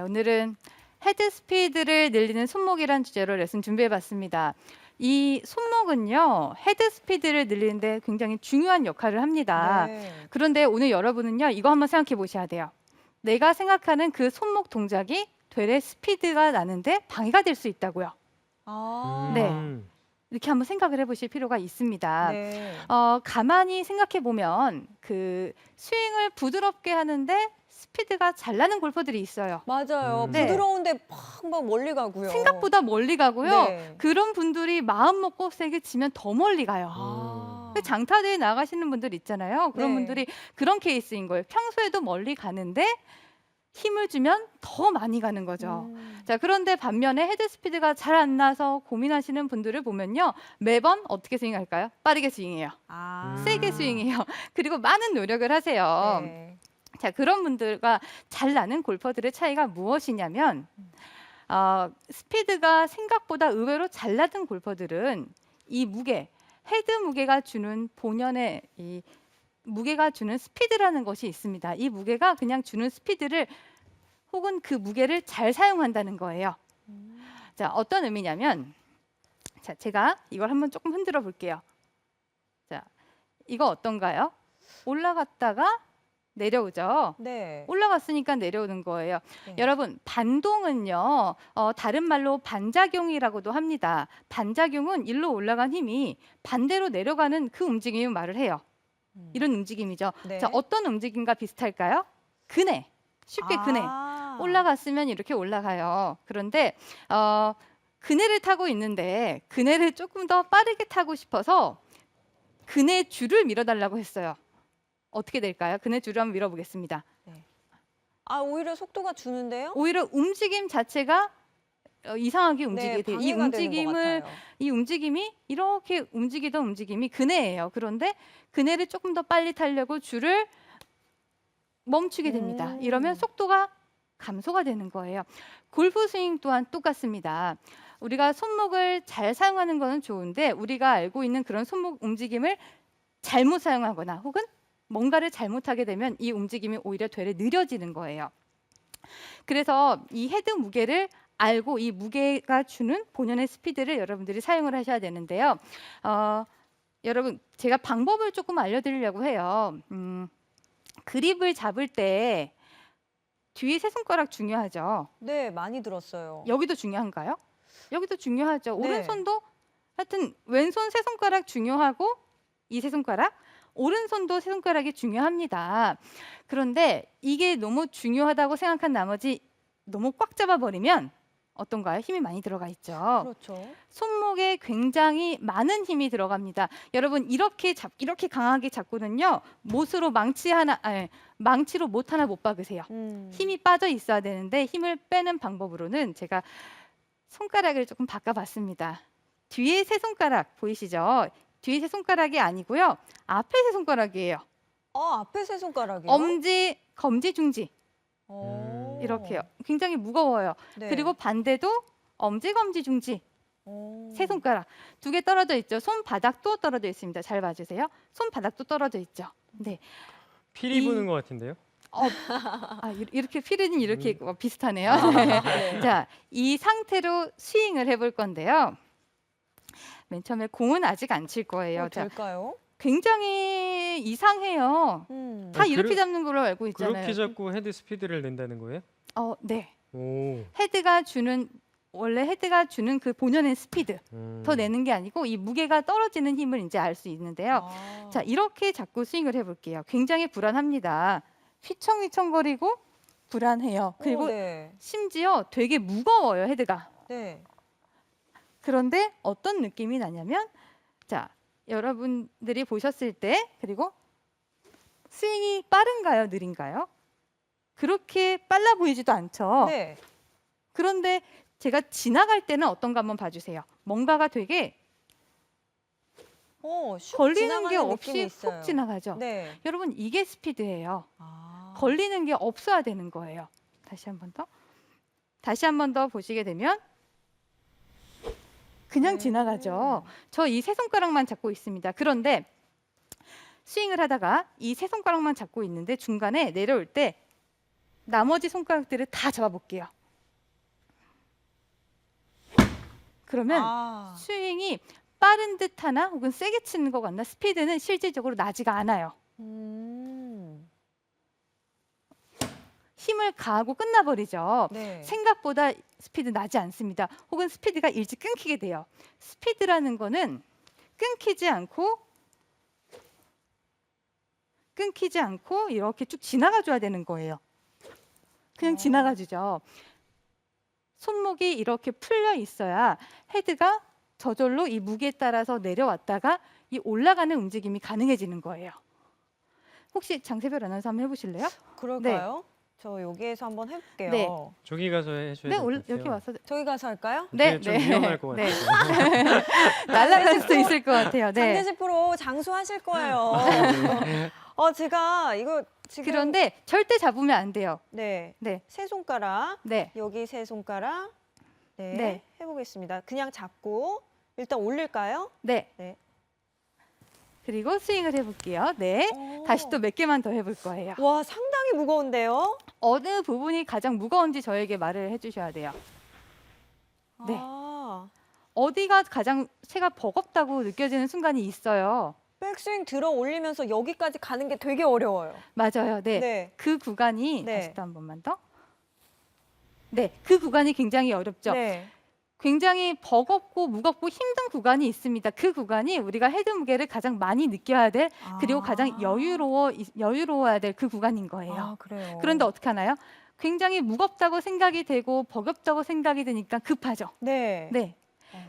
오늘은 헤드 스피드를 늘리는 손목이란 주제로 레슨 준비해봤습니다. 이 손목은요, 헤드 스피드를 늘리는데 굉장히 중요한 역할을 합니다. 네. 그런데 오늘 여러분은요, 이거 한번 생각해 보셔야 돼요. 내가 생각하는 그 손목 동작이 되레 스피드가 나는데 방해가 될 수 있다고요. 아. 네. 이렇게 한번 생각을 해보실 필요가 있습니다. 네. 가만히 생각해 보면 그 스윙을 부드럽게 하는데 스피드가 잘 나는 골퍼들이 있어요. 맞아요. 네. 부드러운데 막 멀리 가고요. 생각보다 멀리 가고요. 네. 그런 분들이 마음 먹고 세게 치면 더 멀리 가요. 아. 장타대에 나가시는 분들 있잖아요. 그런 네. 분들이 그런 케이스인 거예요. 평소에도 멀리 가는데 힘을 주면 더 많이 가는 거죠. 자, 그런데 반면에 헤드 스피드가 잘 안 나서 고민하시는 분들을 보면요. 매번 어떻게 스윙할까요? 빠르게 스윙해요. 아. 세게 스윙해요. 그리고 많은 노력을 하세요. 네. 자, 그런 분들과 잘 나는 골퍼들의 차이가 무엇이냐면 스피드가 생각보다 의외로 잘 나는 골퍼들은 이 무게, 헤드 무게가 주는 본연의 이 무게가 주는 스피드라는 것이 있습니다. 이 무게가 그냥 주는 스피드를 혹은 그 무게를 잘 사용한다는 거예요. 자, 어떤 의미냐면 자, 제가 이걸 한번 조금 흔들어 볼게요. 자, 이거 어떤가요? 올라갔다가 내려오죠. 네. 올라갔으니까 내려오는 거예요. 네. 여러분, 반동은요, 다른 말로 반작용이라고도 합니다. 반작용은 일로 올라간 힘이 반대로 내려가는 그 움직임을 말을 해요. 이런 움직임이죠. 네. 자, 어떤 움직임과 비슷할까요? 그네. 쉽게 그네. 올라갔으면 이렇게 올라가요. 그런데 그네를 타고 있는데 그네를 조금 더 빠르게 타고 싶어서 그네 줄을 밀어달라고 했어요. 어떻게 될까요? 그네 줄을 한번 밀어보겠습니다. 아, 오히려 속도가 주는데요? 오히려 움직임 자체가 이상하게 움직이게 네, 돼요. 방해가 되는 것 같아요. 이 움직임이 이렇게 움직이던 움직임이 그네예요. 그런데 그네를 조금 더 빨리 타려고 줄을 멈추게 됩니다. 이러면 속도가 감소가 되는 거예요. 골프 스윙 또한 똑같습니다. 우리가 손목을 잘 사용하는 것은 좋은데 우리가 알고 있는 그런 손목 움직임을 잘못 사용하거나 혹은 뭔가를 잘못하게 되면 이 움직임이 오히려 되레 느려지는 거예요. 그래서 이 헤드 무게를 알고 이 무게가 주는 본연의 스피드를 여러분들이 사용을 하셔야 되는데요. 여러분, 제가 방법을 조금 알려드리려고 해요. 그립을 잡을 때 뒤에 세 손가락 중요하죠. 네, 많이 들었어요. 여기도 중요한가요? 여기도 중요하죠. 네. 오른손도 하여튼 왼손 세 손가락 중요하고 이 세 손가락, 오른손도 세 손가락이 중요합니다. 그런데 이게 너무 중요하다고 생각한 나머지 너무 꽉 잡아버리면 어떤가요? 힘이 많이 들어가 있죠. 그렇죠. 손목에 굉장히 많은 힘이 들어갑니다. 여러분 이렇게 강하게 잡고는요 못으로 망치로 못 하나 못 박으세요. 힘이 빠져 있어야 되는데 힘을 빼는 방법으로는 제가 손가락을 조금 바꿔봤습니다. 뒤에 세 손가락 보이시죠? 뒤에 세 손가락이 아니고요 앞에 세 손가락이에요. 앞에 세 손가락이요? 엄지, 검지, 중지 오. 이렇게요. 굉장히 무거워요. 네. 그리고 반대도 엄지, 검지, 중지 세 손가락 두 개 떨어져 있죠. 손바닥도 떨어져 있습니다. 잘 봐주세요. 손바닥도 떨어져 있죠. 네. 피리 부는 것 같은데요? 이렇게 피리는 이렇게 비슷하네요. 네. 자, 이 상태로 스윙을 해볼 건데요. 맨 처음에 공은 아직 안 칠 거예요. 자, 될까요? 굉장히 이상해요. 다 이렇게 잡는 걸로 알고 있잖아요. 그렇게 잡고 헤드 스피드를 낸다는 거예요? 네. 오. 원래 헤드가 주는 그 본연의 스피드 더 내는 게 아니고 이 무게가 떨어지는 힘을 이제 알 수 있는데요. 자, 이렇게 잡고 스윙을 해볼게요. 굉장히 불안합니다. 휘청휘청거리고 불안해요. 그리고 네. 심지어 되게 무거워요, 헤드가. 네. 그런데 어떤 느낌이 나냐면 자, 여러분들이 보셨을 때 그리고 스윙이 빠른가요, 느린가요? 그렇게 빨라 보이지도 않죠. 네. 그런데 제가 지나갈 때는 어떤가 한번 봐주세요. 뭔가가 되게 슉 걸리는 게 지나가는 없이 느낌이 있어요. 훅 지나가죠. 네. 여러분 이게 스피드예요. 아. 걸리는 게 없어야 되는 거예요. 다시 한 번 더 보시게 되면 그냥 지나가죠. 저 이 세 손가락만 잡고 있습니다. 그런데 스윙을 하다가 이 세 손가락만 잡고 있는데 중간에 내려올 때 나머지 손가락들을 다 잡아볼게요. 그러면 아. 스윙이 빠른 듯하나 혹은 세게 치는 것 같나 스피드는 실질적으로 나지가 않아요. 음. 힘을 가하고 끝나버리죠. 네. 생각보다 스피드 나지 않습니다. 혹은 스피드가 일찍 끊기게 돼요. 스피드라는 거는 끊기지 않고 이렇게 쭉 지나가 줘야 되는 거예요. 그냥 지나가 주죠. 손목이 이렇게 풀려 있어야 헤드가 저절로 이 무게에 따라서 내려왔다가 이 올라가는 움직임이 가능해지는 거예요. 혹시 장세별 아나운서 한번 해보실래요? 그럴까요? 저 여기에서 한번 해볼게요. 네. 저기 가서 해줘야 네, 될 것 같아요. 여기 와서 저기 가서 할까요? 네, 좀 위험할 것 네. 같아요. 날아갈 수도 있을 것 같아요. 네. 장대식 프로 장수하실 거예요. 제가 이거 지금 그런데 절대 잡으면 안 돼요. 네. 네, 세 손가락, 네, 여기 세 손가락. 네. 네. 해보겠습니다. 그냥 잡고 일단 올릴까요? 네. 네. 그리고 스윙을 해볼게요. 네. 다시 또 몇 개만 더 해볼 거예요. 와, 상당히 무거운데요? 어느 부분이 가장 무거운지 저에게 말을 해주셔야 돼요. 네. 아, 어디가 가장 채가 버겁다고 느껴지는 순간이 있어요. 백스윙 들어 올리면서 여기까지 가는 게 되게 어려워요. 맞아요. 네. 네. 그 구간이 네. 다시 또 한 번만 더. 네, 그 구간이 굉장히 어렵죠. 네. 굉장히 버겁고 무겁고 힘든 구간이 있습니다. 그 구간이 우리가 헤드 무게를 가장 많이 느껴야 될 그리고 가장 여유로워야 될 그 구간인 거예요. 아, 그래요. 그런데 어떻게 하나요? 굉장히 무겁다고 생각이 되고 버겁다고 생각이 되니까 급하죠. 네. 네.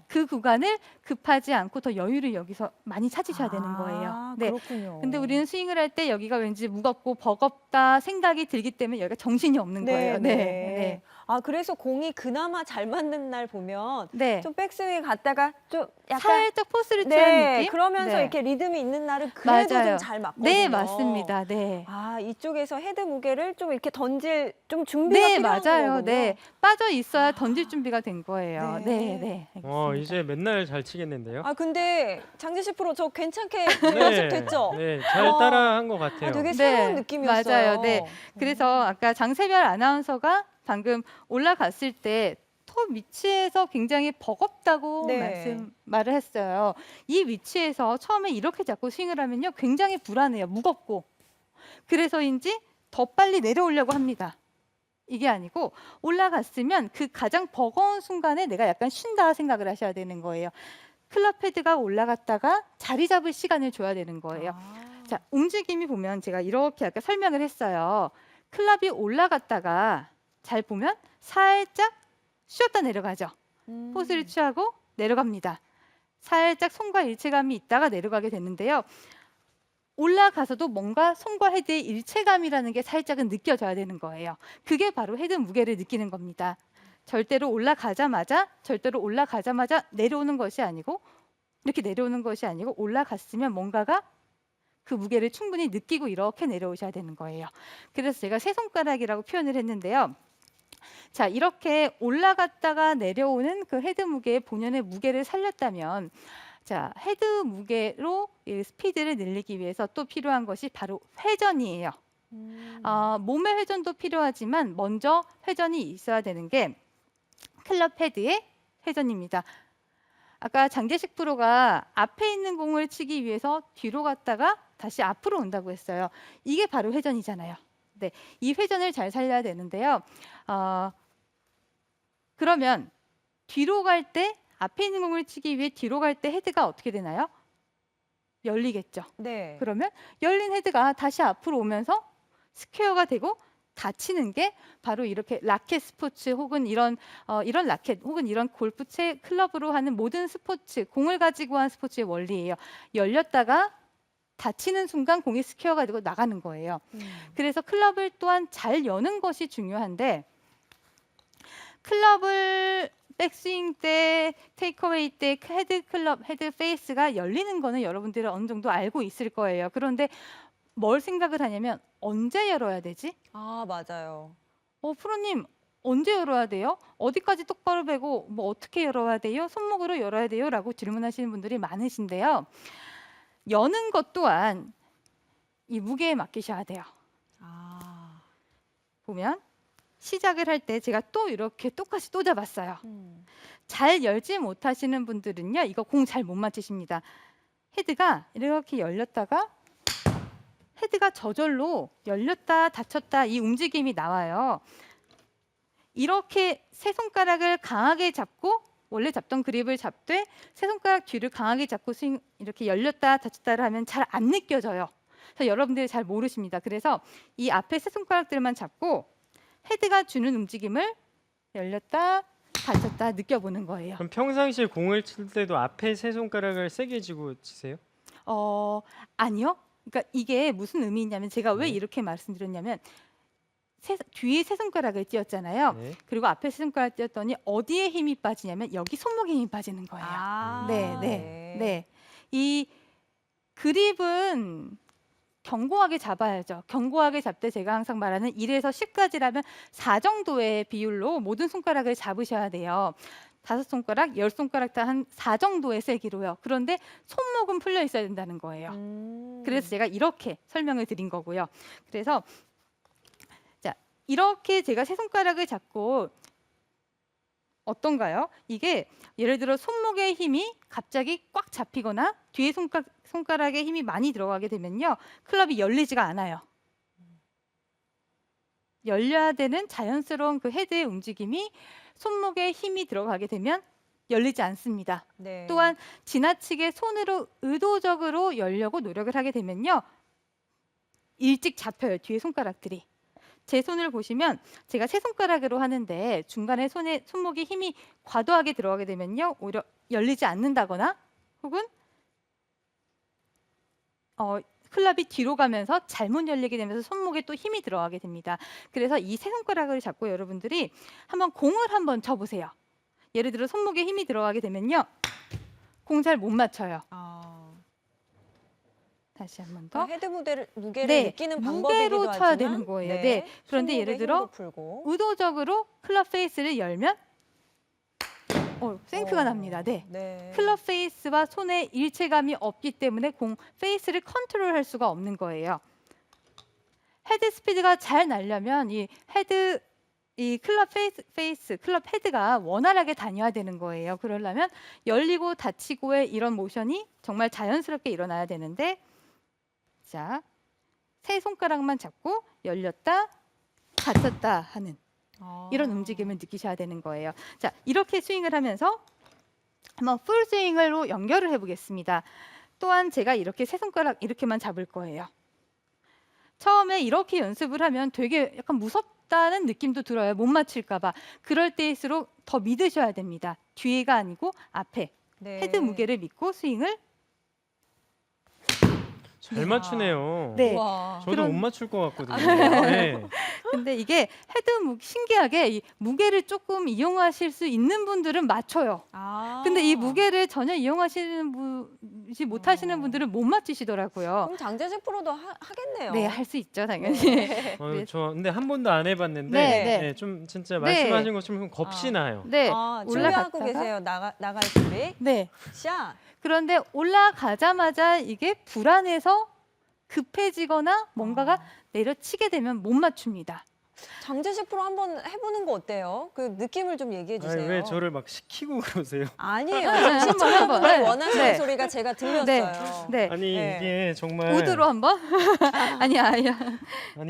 그 구간을 급하지 않고 더 여유를 여기서 많이 찾으셔야 되는 거예요. 네. 그렇군요. 근데 우리는 스윙을 할 때 여기가 왠지 무겁고 버겁다 생각이 들기 때문에 여기가 정신이 없는 거예요. 네. 그래서 공이 그나마 잘 맞는 날 보면 네. 좀 백스윙 갔다가 좀 약간 살짝 포스를 취한 느낌? 그러면서 네. 이렇게 리듬이 있는 날은 그래도 맞아요. 좀 잘 맞거든요. 네, 맞습니다. 네. 이쪽에서 헤드 무게를 좀 이렇게 던질 좀 준비가 네, 필요한 맞아요. 거군요. 네. 빠져 있어야 던질 준비가 된 거예요. 네. 네, 네. 알겠습니다. 이제 맨날 잘 치겠는데요. 근데 장지식 프로 저 괜찮게 네, 연습됐죠? 네, 잘 와. 따라한 것 같아요. 되게 네, 새로운 느낌이었어요. 맞아요. 네. 그래서 아까 장세별 아나운서가 방금 올라갔을 때 톱 위치에서 굉장히 버겁다고 네. 말을 했어요. 이 위치에서 처음에 이렇게 잡고 스윙을 하면요, 굉장히 불안해요. 무겁고. 그래서인지 더 빨리 내려오려고 합니다. 이게 아니고 올라갔으면 그 가장 버거운 순간에 내가 약간 쉰다 생각을 하셔야 되는 거예요. 클럽 헤드가 올라갔다가 자리 잡을 시간을 줘야 되는 거예요. 자, 움직임이 보면 제가 이렇게 아까 설명을 했어요. 클럽이 올라갔다가 잘 보면 살짝 쉬었다 내려가죠. 포즈를 취하고 내려갑니다. 살짝 손과 일체감이 있다가 내려가게 되는데요. 올라가서도 뭔가 손과 헤드의 일체감이라는 게 살짝은 느껴져야 되는 거예요. 그게 바로 헤드 무게를 느끼는 겁니다. 절대로 올라가자마자 내려오는 것이 아니고 이렇게 내려오는 것이 아니고 올라갔으면 뭔가가 그 무게를 충분히 느끼고 이렇게 내려오셔야 되는 거예요. 그래서 제가 세 손가락이라고 표현을 했는데요. 자, 이렇게 올라갔다가 내려오는 그 헤드 무게의 본연의 무게를 살렸다면, 자, 헤드 무게로 이 스피드를 늘리기 위해서 또 필요한 것이 바로 회전이에요. 몸의 회전도 필요하지만 먼저 회전이 있어야 되는 게 클럽 헤드의 회전입니다. 아까 장재식 프로가 앞에 있는 공을 치기 위해서 뒤로 갔다가 다시 앞으로 온다고 했어요. 이게 바로 회전이잖아요. 네, 이 회전을 잘 살려야 되는데요. 그러면 뒤로 갈 때 앞에 있는 공을 치기 위해 뒤로 갈 때 헤드가 어떻게 되나요? 열리겠죠. 네. 그러면 열린 헤드가 다시 앞으로 오면서 스퀘어가 되고 닫히는 게 바로 이렇게 라켓 스포츠 혹은 이런 라켓 혹은 이런 골프채 클럽으로 하는 모든 스포츠, 공을 가지고 한 스포츠의 원리예요. 열렸다가 닫히는 순간 공이 스퀘어가 되고 나가는 거예요. 그래서 클럽을 또한 잘 여는 것이 중요한데, 클럽을 백스윙 때, 테이크어웨이 때 헤드 페이스가 열리는 거는 여러분들은 어느 정도 알고 있을 거예요. 그런데 뭘 생각을 하냐면 언제 열어야 되지? 맞아요. 프로님 언제 열어야 돼요? 어디까지 똑바로 베고 뭐 어떻게 열어야 돼요? 손목으로 열어야 돼요? 라고 질문하시는 분들이 많으신데요. 여는 것 또한 이 무게에 맡기셔야 돼요. 보면 시작을 할 때 제가 또 이렇게 똑같이 또 잡았어요. 잘 열지 못하시는 분들은요, 이거 공 잘 못 맞히십니다. 헤드가 이렇게 열렸다가 헤드가 저절로 열렸다 닫혔다 이 움직임이 나와요. 이렇게 세 손가락을 강하게 잡고 원래 잡던 그립을 잡되 세 손가락 뒤를 강하게 잡고 스윙 이렇게 열렸다 닫혔다를 하면 잘 안 느껴져요. 그래서 여러분들이 잘 모르십니다. 그래서 이 앞에 세 손가락들만 잡고 헤드가 주는 움직임을 열렸다 닫혔다 느껴보는 거예요. 그럼 평상시에 공을 칠 때도 앞에 세 손가락을 세게 쥐고 치세요? 아니요. 그러니까 이게 무슨 의미냐면 제가 왜 네. 이렇게 말씀드렸냐면 뒤에 세 손가락을 띄었잖아요. 네. 그리고 앞에 세 손가락 띄었더니 어디에 힘이 빠지냐면 여기 손목에 힘이 빠지는 거예요. 네. 이 그립은 견고하게 잡아야죠. 견고하게 잡되 제가 항상 말하는 1에서 10까지라면 4 정도의 비율로 모든 손가락을 잡으셔야 돼요. 5손가락, 10손가락 다 한 4 정도의 세기로요. 그런데 손목은 풀려 있어야 된다는 거예요. 그래서 제가 이렇게 설명을 드린 거고요. 그래서 자, 이렇게 제가 세 손가락을 잡고 어떤가요? 이게 예를 들어 손목의 힘이 갑자기 꽉 잡히거나 뒤에 손가락에 힘이 많이 들어가게 되면요. 클럽이 열리지가 않아요. 열려야 되는 자연스러운 그 헤드의 움직임이 손목에 힘이 들어가게 되면 열리지 않습니다. 네. 또한 지나치게 손으로 의도적으로 열려고 노력을 하게 되면요. 일찍 잡혀요. 뒤에 손가락들이. 제 손을 보시면 제가 세 손가락으로 하는데 중간에 손목에 힘이 과도하게 들어가게 되면요. 오히려 열리지 않는다거나 혹은 클럽이 뒤로 가면서 잘못 열리게 되면서 손목에 또 힘이 들어가게 됩니다. 그래서 이 세 손가락을 잡고 여러분들이 한번 공을 한번 쳐보세요. 예를 들어 손목에 힘이 들어가게 되면요. 공 잘 못 맞춰요. 다시 한 번 더. 헤드 무게를 네, 느끼는 방법이기도 무게로 하지만 쳐야 되는 거예요. 네. 그런데 예를 손목에 들어 힘도 풀고. 의도적으로 클럽 페이스를 열면 생크가 납니다. 네. 네. 클럽 페이스와 손의 일체감이 없기 때문에 공 페이스를 컨트롤할 수가 없는 거예요. 헤드 스피드가 잘 나려면 이 클럽 페이스, 클럽 헤드가 원활하게 다녀야 되는 거예요. 그러려면 열리고 닫히고의 이런 모션이 정말 자연스럽게 일어나야 되는데 자, 세 손가락만 잡고 열렸다 닫혔다 하는 이런 움직임을 느끼셔야 되는 거예요. 자, 이렇게 스윙을 하면서 한번 풀 스윙으로 연결을 해보겠습니다. 또한 제가 이렇게 세 손가락 이렇게만 잡을 거예요. 처음에 이렇게 연습을 하면 되게 약간 무섭다는 느낌도 들어요. 못 맞힐까 봐. 그럴 때일수록 더 믿으셔야 됩니다. 뒤가 아니고 앞에 네. 헤드 무게를 믿고 스윙을 잘 맞추네요. 네. 우와. 저도 그런- 못 맞출 것 같거든요. 네. 근데 이게 신기하게 이 무게를 조금 이용하실 수 있는 분들은 맞춰요. 근데 이 무게를 전혀 이용하시는 분이 못하시는 분들은 못 맞추시더라고요. 그럼 장재식 프로도 하겠네요. 네, 할 수 있죠, 당연히. 저 근데 한 번도 안 해봤는데 네. 좀 진짜 네. 말씀하신 것처럼 겁이 나요. 네, 준비하고 올라갔다가- 계세요. 나갈 준비. 네. 샷. 그런데 올라가자마자 이게 불안해서 급해지거나 뭔가가 내려치게 되면 못 맞춥니다. 장재식 프로 한번 해보는 거 어때요? 그 느낌을 좀 얘기해 주세요. 왜 저를 막 시키고 그러세요? 아니에요. 한번, 시청자분들 네. 원하시는 네. 소리가 제가 들렸어요. 네. 아니 네. 이게 정말 우드로 한번? 아니야. 아니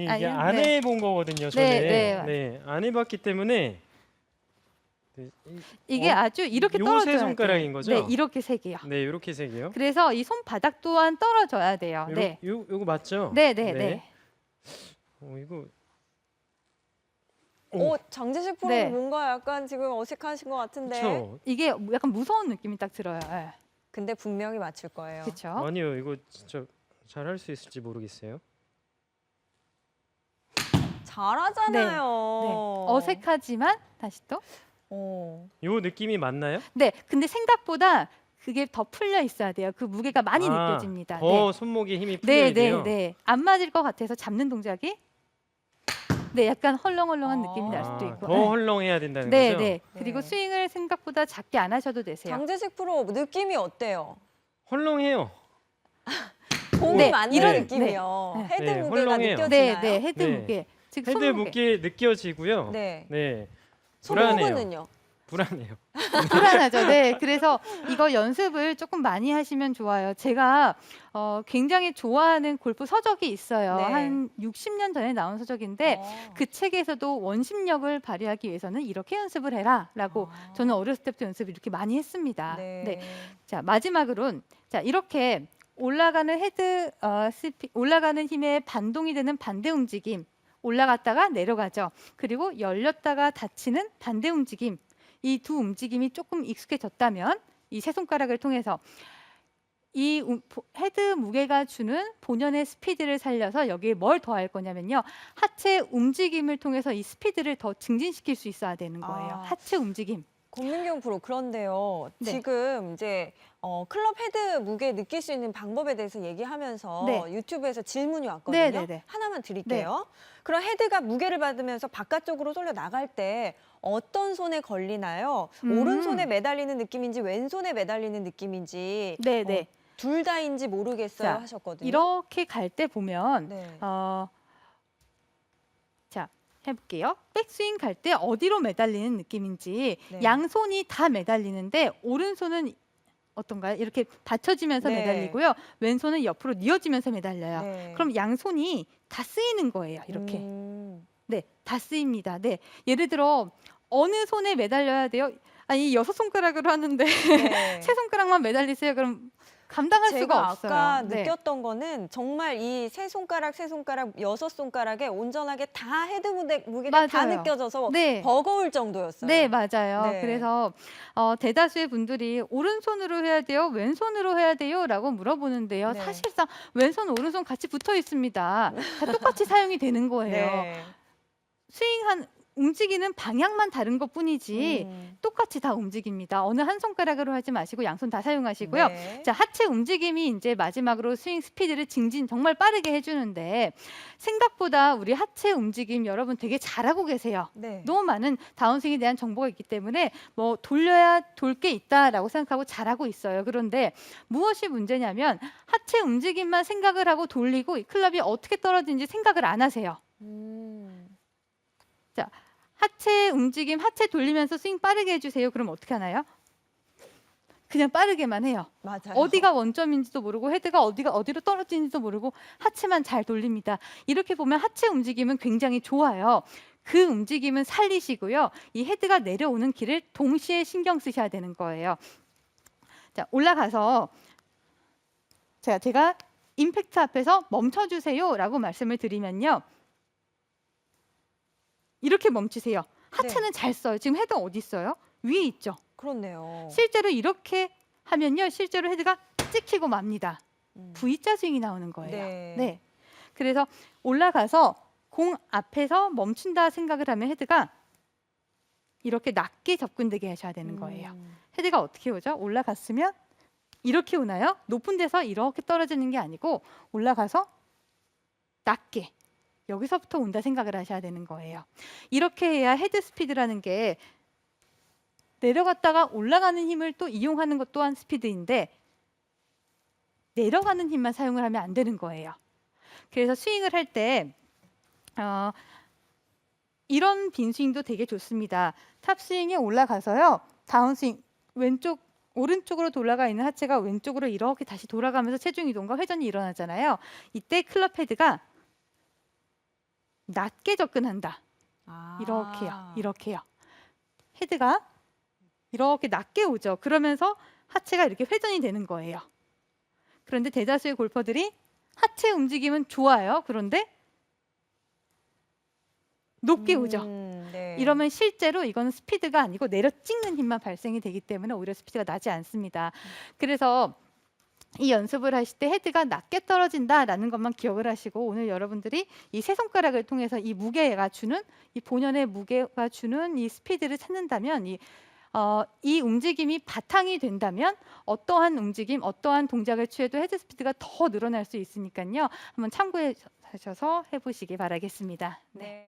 이게 아니요, 안 네. 해본 거거든요. 저는 네. 안 해봤기 때문에 이게 아주 이렇게 요 떨어져야 세 손가락인 돼요. 거죠? 네, 이렇게 세 개요. 네 이렇게 세 개요. 그래서 이 손바닥 또한 떨어져야 돼요. 네. 요거 맞죠? 네. 이거 장재식 프로 네. 뭔가 약간 지금 어색하신 것 같은데. 그렇죠. 이게 약간 무서운 느낌이 딱 들어요. 근데 분명히 맞출 거예요. 그렇죠? 아니요 이거 진짜 잘 할 수 있을지 모르겠어요. 잘하잖아요. 네. 어색하지만 다시 또. 요 느낌이 맞나요? 네. 근데 생각보다 그게 더 풀려 있어야 돼요. 그 무게가 많이 아, 느껴집니다. 더 손목에 힘이 풀려야 네. 돼요. 안 맞을 것 같아서 잡는 동작이 약간 헐렁헐렁한 느낌이 날 수도 있고. 더 헐렁해야 된다는 네. 거죠? 그리고 네. 스윙을 생각보다 작게 안 하셔도 되세요. 장재식 프로 느낌이 어때요? 헐렁해요. 공이 네, 맞는 이런- 느낌이요. 네. 헤드 네, 무게가 헐렁해요. 느껴지나요? 헤드 네. 무게. 즉 헤드 손무게. 무게 느껴지고요. 네. 네. 손목은요? 불안해요. 불안하죠. 네. 그래서 이거 연습을 조금 많이 하시면 좋아요. 제가 굉장히 좋아하는 골프 서적이 있어요. 네. 한 60년 전에 나온 서적인데 어. 그 책에서도 원심력을 발휘하기 위해서는 이렇게 연습을 해라라고 저는 어렸을 때부터 연습을 이렇게 많이 했습니다. 네. 자, 마지막으론 자, 이렇게 올라가는 올라가는 힘에 반동이 되는 반대 움직임. 올라갔다가 내려가죠. 그리고 열렸다가 닫히는 반대 움직임. 이 두 움직임이 조금 익숙해졌다면 이 세 손가락을 통해서 이 헤드 무게가 주는 본연의 스피드를 살려서 여기에 뭘 더할 거냐면요. 하체 움직임을 통해서 이 스피드를 더 증진시킬 수 있어야 되는 거예요. 아. 하체 움직임. 권민경 프로, 그런데요. 네. 지금 이제 클럽 헤드 무게 느낄 수 있는 방법에 대해서 얘기하면서 네. 유튜브에서 질문이 왔거든요. 네네네. 하나만 드릴게요. 그럼 헤드가 무게를 받으면서 바깥쪽으로 쏠려 나갈 때 어떤 손에 걸리나요? 오른손에 매달리는 느낌인지 왼손에 매달리는 느낌인지 네네. 둘 다인지 모르겠어요 자, 하셨거든요. 이렇게 갈 때 보면 네. 자, 해볼게요. 백스윙 갈 때 어디로 매달리는 느낌인지 네. 양손이 다 매달리는데 오른손은 어떤가요? 이렇게 받쳐지면서 네. 매달리고요. 왼손은 옆으로 뉘어지면서 매달려요. 네. 그럼 양손이 다 쓰이는 거예요. 이렇게. 네, 다 쓰입니다. 네, 예를 들어 어느 손에 매달려야 돼요? 아니 6손가락으로 하는데 네. 3손가락만 매달리세요. 그럼 감당할 수가 제가 없어요. 아까 네. 느꼈던 거는 정말 이 세 손가락, 여섯 손가락에 온전하게 다 헤드 무게가 다 맞아요. 느껴져서 네. 버거울 정도였어요. 네, 맞아요. 네. 그래서 대다수의 분들이 오른손으로 해야 돼요? 왼손으로 해야 돼요? 라고 물어보는데요. 네. 사실상 왼손, 오른손 같이 붙어 있습니다. 다 똑같이 사용이 되는 거예요. 네. 스윙한 움직이는 방향만 다른 것뿐이지 똑같이 다 움직입니다. 어느 한 손가락으로 하지 마시고 양손 다 사용하시고요. 네. 자, 하체 움직임이 이제 마지막으로 스윙 스피드를 증진 정말 빠르게 해주는데 생각보다 우리 하체 움직임 여러분 되게 잘하고 계세요. 네. 너무 많은 다운스윙에 대한 정보가 있기 때문에 뭐 돌려야 돌 게 있다라고 생각하고 잘하고 있어요. 그런데 무엇이 문제냐면 하체 움직임만 생각을 하고 돌리고 이 클럽이 어떻게 떨어지는지 생각을 안 하세요. 자, 하체 움직임, 하체 돌리면서 스윙 빠르게 해주세요. 그럼 어떻게 하나요? 그냥 빠르게만 해요. 맞아요. 어디가 원점인지도 모르고 헤드가 어디로 떨어지는지도 모르고 하체만 잘 돌립니다. 이렇게 보면 하체 움직임은 굉장히 좋아요. 그 움직임은 살리시고요. 이 헤드가 내려오는 길을 동시에 신경 쓰셔야 되는 거예요. 자, 올라가서 제가 임팩트 앞에서 멈춰주세요라고 말씀을 드리면요. 이렇게 멈추세요. 하체는 잘 써요. 지금 헤드 어디 있어요? 위에 있죠. 그렇네요. 실제로 이렇게 하면요. 실제로 헤드가 찍히고 맙니다. V자 스윙이 나오는 거예요. 네. 그래서 올라가서 공 앞에서 멈춘다 생각을 하면 헤드가 이렇게 낮게 접근되게 하셔야 되는 거예요. 헤드가 어떻게 오죠? 올라갔으면 이렇게 오나요? 높은 데서 이렇게 떨어지는 게 아니고 올라가서 낮게 여기서부터 온다 생각을 하셔야 되는 거예요. 이렇게 해야 헤드 스피드라는 게 내려갔다가 올라가는 힘을 또 이용하는 것 또한 스피드인데 내려가는 힘만 사용을 하면 안 되는 거예요. 그래서 스윙을 할 때 이런 빈 스윙도 되게 좋습니다. 탑 스윙에 올라가서요. 다운 스윙 오른쪽으로 돌아가 있는 하체가 왼쪽으로 이렇게 다시 돌아가면서 체중 이동과 회전이 일어나잖아요. 이때 클럽 헤드가 낮게 접근한다. 이렇게요. 헤드가 이렇게 낮게 오죠. 그러면서 하체가 이렇게 회전이 되는 거예요. 그런데 대다수의 골퍼들이 하체 움직임은 좋아요. 그런데 높게 오죠. 네. 이러면 실제로 이건 스피드가 아니고 내려 찍는 힘만 발생이 되기 때문에 오히려 스피드가 나지 않습니다. 그래서 이 연습을 하실 때 헤드가 낮게 떨어진다라는 것만 기억을 하시고 오늘 여러분들이 이 세 손가락을 통해서 이 무게가 주는 이 본연의 무게가 주는 이 스피드를 찾는다면 이 움직임이 바탕이 된다면 어떠한 움직임, 어떠한 동작을 취해도 헤드 스피드가 더 늘어날 수 있으니까요. 한번 참고하셔서 해보시기 바라겠습니다. 네.